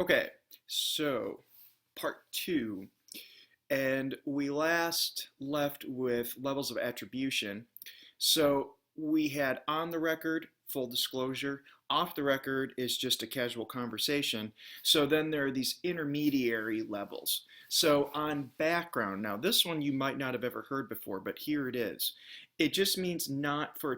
Okay, so part two, and we last left with levels of attribution. So we had on the record, full disclosure, off the record is just a casual conversation. So then there are these intermediary levels. So on background, now this one you might not have ever heard before, but here it is. It just means not for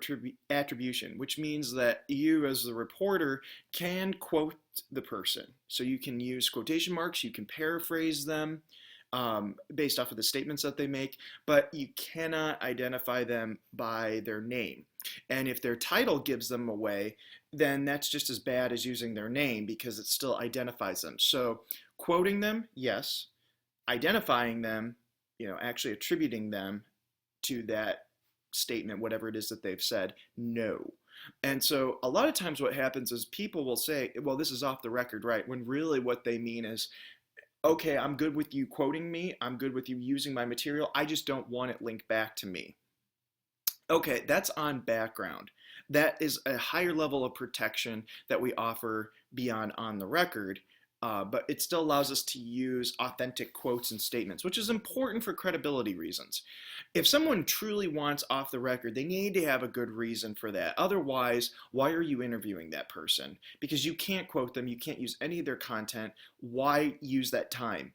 attribution, which means that you as the reporter can quote the person. So you can use quotation marks, you can paraphrase them based off of the statements that they make, but you cannot identify them by their name. And if their title gives them away, then that's just as bad as using their name because it still identifies them. So quoting them, yes. Identifying them, actually attributing them to that statement, whatever it is that they've said, no. And so a lot of times what happens is people will say, well, this is off the record, right? When really what they mean is, okay, I'm good with you quoting me. I'm good with you using my material. I just don't want it linked back to me. Okay, that's on background. That is a higher level of protection that we offer beyond on the record, but it still allows us to use authentic quotes and statements, which is important for credibility reasons. If someone truly wants off the record, they need to have a good reason for that. Otherwise, why are you interviewing that person? Because you can't quote them, you can't use any of their content. Why use that time?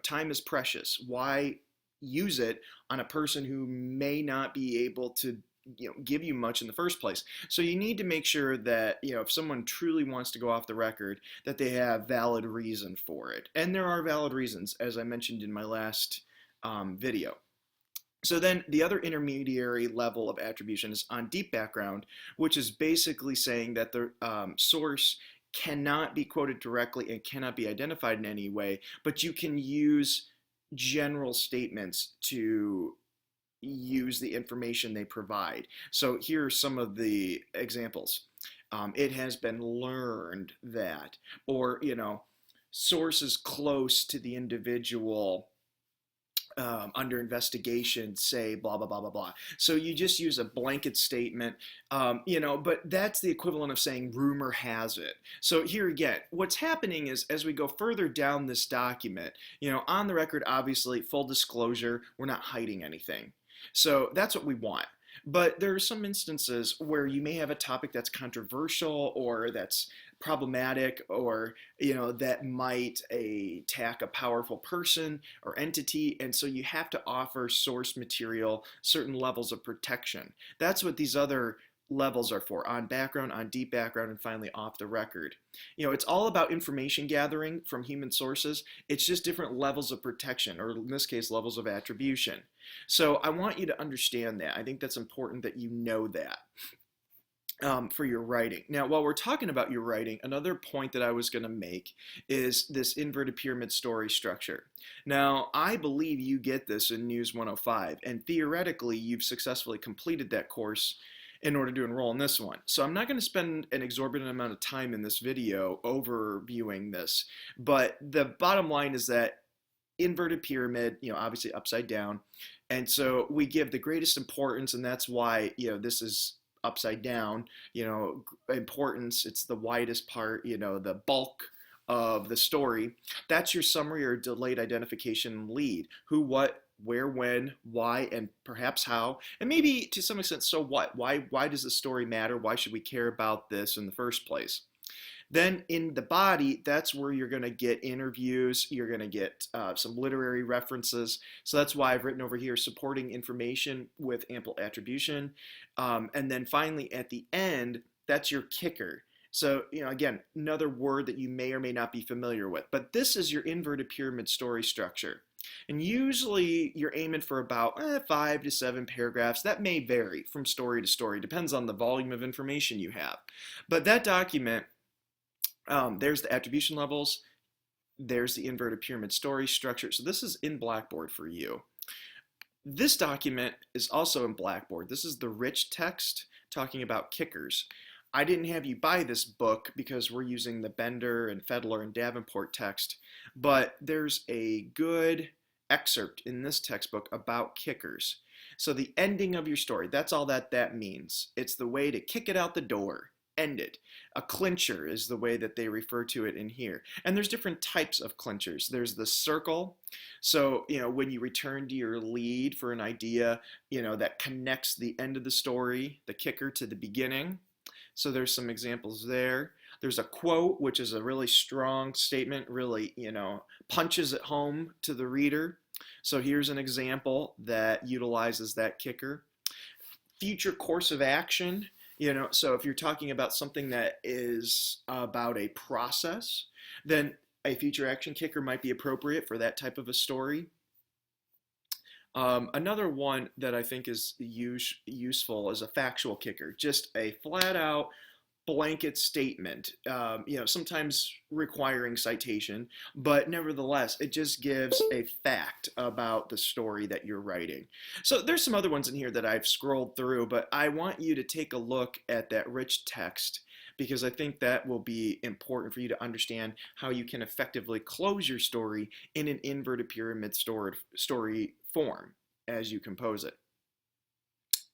Time is precious. Why use it on a person who may not be able to give you much in the first place? So you need to make sure that if someone truly wants to go off the record, that they have valid reason for it. And there are valid reasons, as I mentioned in my last video. So then the other intermediary level of attribution is on deep background, which is basically saying that the source cannot be quoted directly and cannot be identified in any way, but you can use general statements to use the information they provide. So here are some of the examples. It has been learned that, or, sources close to the individual under investigation say blah, blah, blah, blah, blah. So you just use a blanket statement, but that's the equivalent of saying rumor has it. So here again, what's happening is as we go further down this document, on the record, obviously, full disclosure, we're not hiding anything. So that's what we want. But there are some instances where you may have a topic that's controversial or that's problematic, or that might attack a powerful person or entity, and so you have to offer source material certain levels of protection. That's what these other levels are for: on background, on deep background, and finally off the record. It's all about information gathering from human sources. It's just different levels of protection, or in this case, levels of attribution. So I want you to understand that. I think that's important that you know that. For your writing. Now, while we're talking about your writing, another point that I was going to make is this inverted pyramid story structure. Now, I believe you get this in News 105, and theoretically, you've successfully completed that course in order to enroll in this one. So I'm not going to spend an exorbitant amount of time in this video overviewing this, but the bottom line is that inverted pyramid, obviously upside down, and so we give the greatest importance, and that's why, this is upside down, importance, it's the widest part, the bulk of the story. That's your summary or delayed identification lead: who, what, where, when, why, and perhaps how, and maybe to some extent, so what? Why does the story matter? Why should we care about this in the first place? Then in the body, that's where you're going to get interviews, you're going to get some literary references. So that's why I've written over here supporting information with ample attribution. And then finally at the end, that's your kicker. So, again, another word that you may or may not be familiar with, but this is your inverted pyramid story structure. And usually you're aiming for about 5 to 7 paragraphs. That may vary from story to story, depends on the volume of information you have. But that document, there's the attribution levels, there's the inverted pyramid story structure. So this is in Blackboard for you. This document is also in Blackboard. This is the rich text talking about kickers. I didn't have you buy this book because we're using the Bender and Fedler and Davenport text, but there's a good excerpt in this textbook about kickers. So the ending of your story, that's all that means. It's the way to kick it out the door. end it. A clincher is the way that they refer to it in here. And there's different types of clinchers. There's the circle. So, when you return to your lead for an idea, that connects the end of the story, the kicker, to the beginning. So there's some examples there. There's a quote, which is a really strong statement, really, punches it home to the reader. So here's an example that utilizes that kicker. Future course of action, so if you're talking about something that is about a process, then a future action kicker might be appropriate for that type of a story. Another one that I think is useful is a factual kicker, just a flat out blanket statement, sometimes requiring citation, but nevertheless, it just gives a fact about the story that you're writing. So there's some other ones in here that I've scrolled through, but I want you to take a look at that rich text because I think that will be important for you to understand how you can effectively close your story in an inverted pyramid story form as you compose it.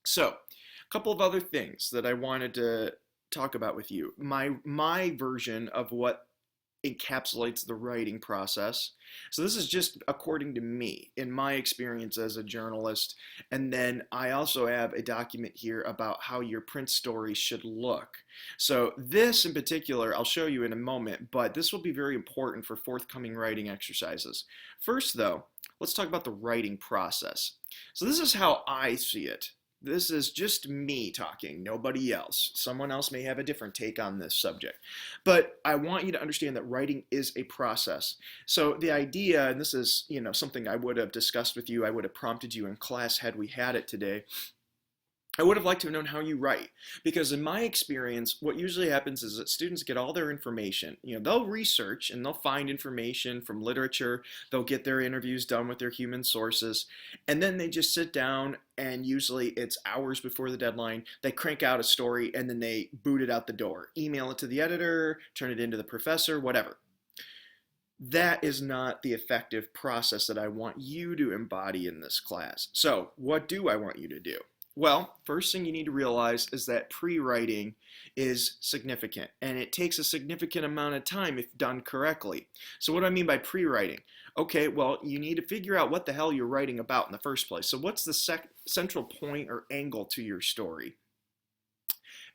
So, a couple of other things that I wanted to talk about with you. My version of what encapsulates the writing process. So this is just according to me, in my experience as a journalist. And then I also have a document here about how your print story should look. So this in particular, I'll show you in a moment, but this will be very important for forthcoming writing exercises. First though, let's talk about the writing process. So this is how I see it. This is just me talking, nobody else. Someone else may have a different take on this subject. But I want you to understand that writing is a process. So the idea, and this is something I would have discussed with you, I would have prompted you in class had we had it today, I would have liked to have known how you write, because in my experience, what usually happens is that students get all their information. They'll research and they'll find information from literature, they'll get their interviews done with their human sources, and then they just sit down and usually it's hours before the deadline, they crank out a story and then they boot it out the door. Email it to the editor, turn it into the professor, whatever. That is not the effective process that I want you to embody in this class. So, what do I want you to do? Well, first thing you need to realize is that pre-writing is significant, and it takes a significant amount of time if done correctly. So what do I mean by pre-writing? Okay, well, you need to figure out what the hell you're writing about in the first place. So what's the central point or angle to your story?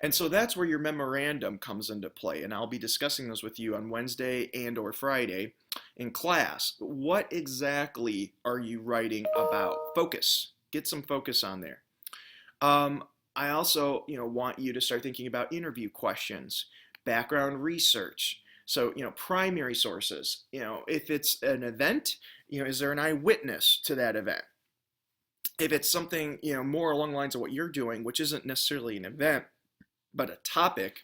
And so that's where your memorandum comes into play, and I'll be discussing those with you on Wednesday and or Friday in class. What exactly are you writing about? Focus. Get some focus on there. I also, want you to start thinking about interview questions, background research. So, primary sources. If it's an event, is there an eyewitness to that event? If it's something, more along the lines of what you're doing, which isn't necessarily an event, but a topic,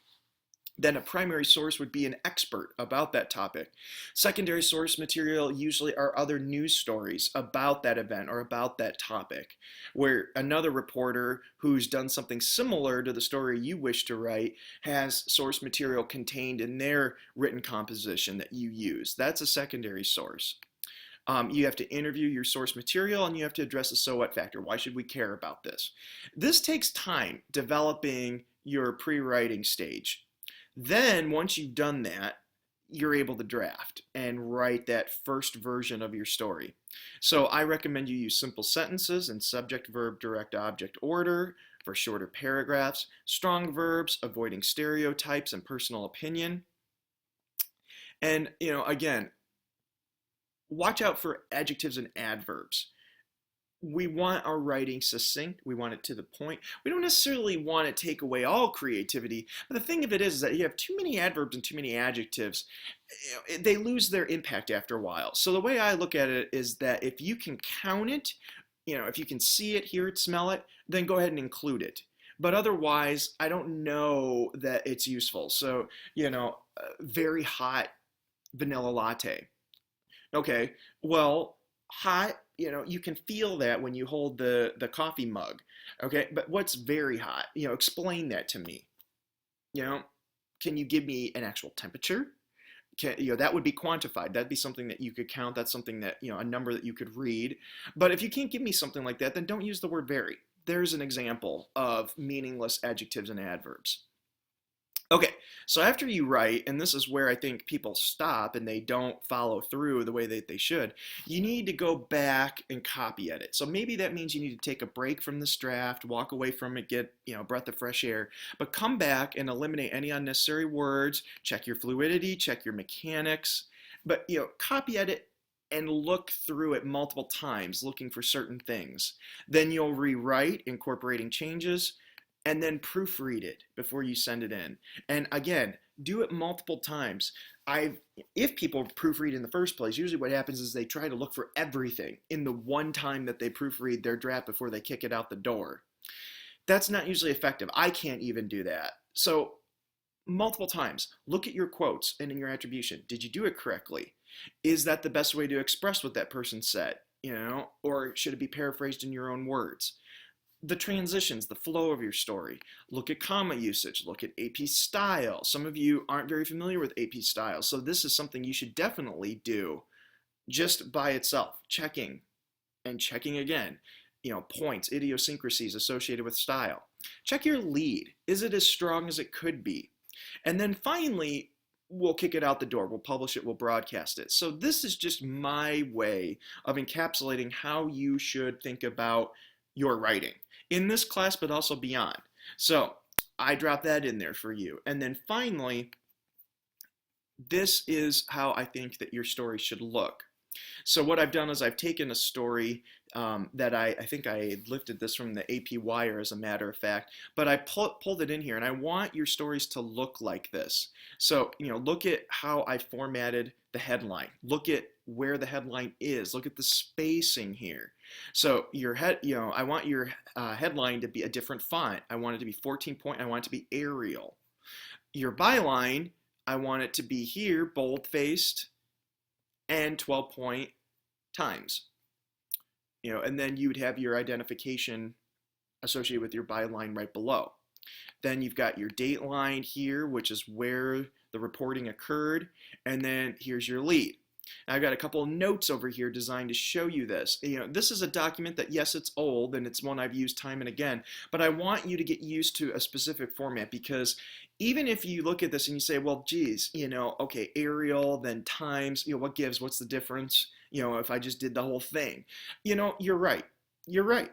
then a primary source would be an expert about that topic. Secondary source material usually are other news stories about that event or about that topic, where another reporter who's done something similar to the story you wish to write has source material contained in their written composition that you use. That's a secondary source. You have to interview your source material and you have to address the so what factor. Why should we care about this? This takes time developing your pre-writing stage. Then, once you've done that, you're able to draft and write that first version of your story. So I recommend you use simple sentences in subject, verb, direct, object order for shorter paragraphs, strong verbs, avoiding stereotypes and personal opinion. And, again, watch out for adjectives and adverbs. We want our writing succinct. We want it to the point. We don't necessarily want to take away all creativity, but the thing of it is that you have too many adverbs and too many adjectives. They lose their impact after a while. So the way I look at it is that if you can count it, if you can see it, hear it, smell it, then go ahead and include it. But otherwise, I don't know that it's useful. So, very hot vanilla latte. Okay, well, hot, you can feel that when you hold the coffee mug. Okay, but what's very hot? Explain that to me. Can you give me an actual temperature? That would be quantified. That'd be something that you could count. That's something that, a number that you could read. But if you can't give me something like that, then don't use the word very. There's an example of meaningless adjectives and adverbs. Okay, so after you write, and this is where I think people stop and they don't follow through the way that they should, you need to go back and copy edit. So maybe that means you need to take a break from this draft, walk away from it, get, a breath of fresh air, but come back and eliminate any unnecessary words, check your fluidity, check your mechanics, but copy edit and look through it multiple times looking for certain things. Then you'll rewrite, incorporating changes, and then proofread it before you send it in. And again, do it multiple times. If people proofread in the first place, usually what happens is they try to look for everything in the one time that they proofread their draft before they kick it out the door. That's not usually effective. I can't even do that. So multiple times, look at your quotes and in your attribution. Did you do it correctly? Is that the best way to express what that person said? Or should it be paraphrased in your own words? The transitions, the flow of your story. Look at comma usage, look at AP style. Some of you aren't very familiar with AP style, so this is something you should definitely do just by itself, checking and checking again. Points, idiosyncrasies associated with style. Check your lead. Is it as strong as it could be? And then finally, we'll kick it out the door. We'll publish it, we'll broadcast it. So this is just my way of encapsulating how you should think about your writing in this class, but also beyond. So I drop that in there for you. And then finally, this is how I think that your story should look. So what I've done is I've taken a story that I think I lifted this from the AP Wire as a matter of fact, but I pulled it in here, and I want your stories to look like this. So, look at how I formatted the headline. Look at where the headline is. Look at the spacing here. So I want your headline to be a different font. I want it to be 14 point. I want it to be Arial. Your byline, I want it to be here, bold-faced, and 12-point times. And then you'd have your identification associated with your byline right below. Then you've got your date line here, which is where the reporting occurred, and then here's your lead. Now I've got a couple of notes over here designed to show you this. This is a document that, yes, it's old, and it's one I've used time and again, but I want you to get used to a specific format, because even if you look at this and you say, well, geez, okay, Arial, then times, what gives, what's the difference, if I just did the whole thing? You're right. You're right.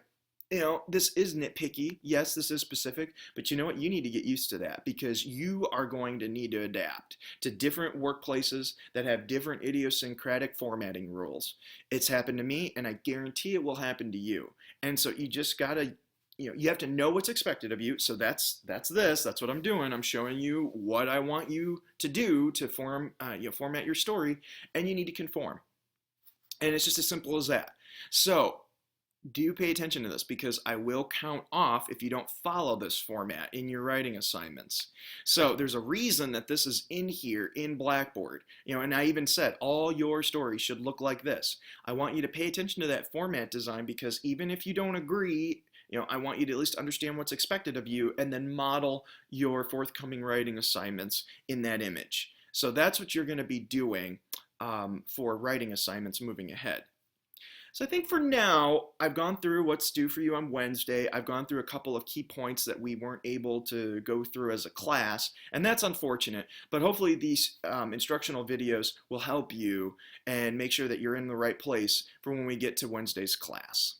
This is nitpicky. Yes, this is specific, but you know what? You need to get used to that, because you are going to need to adapt to different workplaces that have different idiosyncratic formatting rules. It's happened to me, and I guarantee it will happen to you. And so you just gotta, you have to know what's expected of you. So that's what I'm doing. I'm showing you what I want you to do to format your story, and you need to conform. And it's just as simple as that. So do pay attention to this, because I will count off if you don't follow this format in your writing assignments. So there's a reason that this is in here in Blackboard. And I even said all your stories should look like this. I want you to pay attention to that format design, because even if you don't agree, I want you to at least understand what's expected of you, and then model your forthcoming writing assignments in that image. So that's what you're going to be doing for writing assignments moving ahead. So I think for now, I've gone through what's due for you on Wednesday. I've gone through a couple of key points that we weren't able to go through as a class, and that's unfortunate, but hopefully these instructional videos will help you and make sure that you're in the right place for when we get to Wednesday's class.